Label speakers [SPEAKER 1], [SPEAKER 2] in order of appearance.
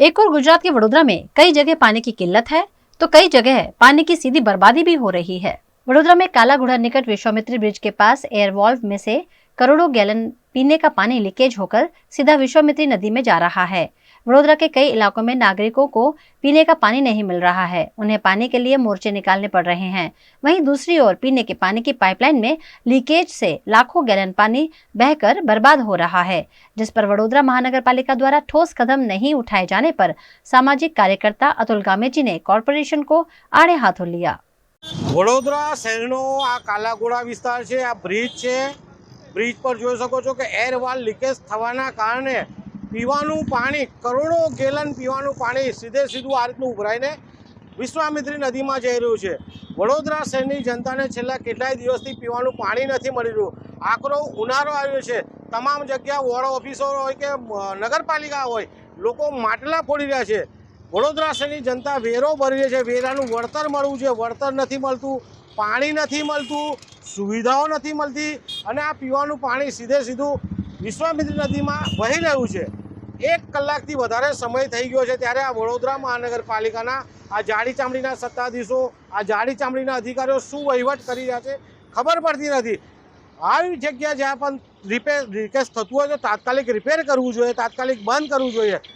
[SPEAKER 1] एक और गुजरात के वडोदरा में कई जगह पानी की किल्लत है तो कई जगह पानी की सीधी बर्बादी भी हो रही है। वडोदरा में काला घोड़ा निकट विश्वामित्री ब्रिज के पास एयर वॉल्व में से करोड़ों गैलन पीने का पानी लीकेज होकर सीधा विश्वामित्री नदी में जा रहा है। वडोदरा के कई इलाकों में नागरिकों को पीने का पानी नहीं मिल रहा है, उन्हें पानी के लिए मोर्चे निकालने पड़ रहे हैं। वहीं दूसरी ओर पीने के पानी की पाइपलाइन में लीकेज से लाखों गैलन पानी बहकर बर्बाद हो रहा है, जिस पर वडोदरा महानगर पालिका द्वारा ठोस कदम नहीं उठाए जाने पर सामाजिक कार्यकर्ता अतुल गामेजी ने कॉर्पोरेशन को आड़े हाथों लिया।
[SPEAKER 2] वडोदरा शहरनो आ कालाघोड़ा विस्तार है, आ ब्रिज है। ब्रिज पर જોઈ શકો છો કે એર વાલ લીકેજ થવાના કારણે પીવાનું પાણી કરોડો ગેલન પીવાનું પાણી સીધું આ રીતનું ઉભરાઈને વિશ્વામિત્રી નદીમાં જઈ રહ્યું છે। વડોદરા શહેરની જનતાને છેલ્લા કેટલાય દિવસથી પીવાનું પાણી નથી મળી રહ્યું। આકરો ઉનાળો આવ્યો છે, તમામ જગ્યા વોર્ડ ઓફિસો હોય કે નગરપાલિકા હોય, લોકો માટલા ફોડી રહ્યા છે। વડોદરા શહેરની જનતા વેરો ભરી રહી છે, વેરાનું વળતર મળવું છે, વળતર નથી મળતું, પાણી નથી મળતું, સુવિધાઓ નથી મળતી અને આ પીવાનું પાણી સીધું વિશ્વામિત્રી નદીમાં વહી રહ્યું છે। 1 કલાકથી વધારે સમય થઈ ગયો છે, ત્યારે આ વડોદરા મહાનગરપાલિકાના આ જાડી ચામડીના સત્તાધીશો, આ જાડી ચામડીના અધિકારીઓ શું વહીવટ કરી રહ્યા છે ખબર પડતી નથી। આવી જગ્યા જ્યાં પણ લીકેજ થતું હોય તો તાત્કાલિક રિપેર કરવું જોઈએ, તાત્કાલિક બંધ કરવું જોઈએ।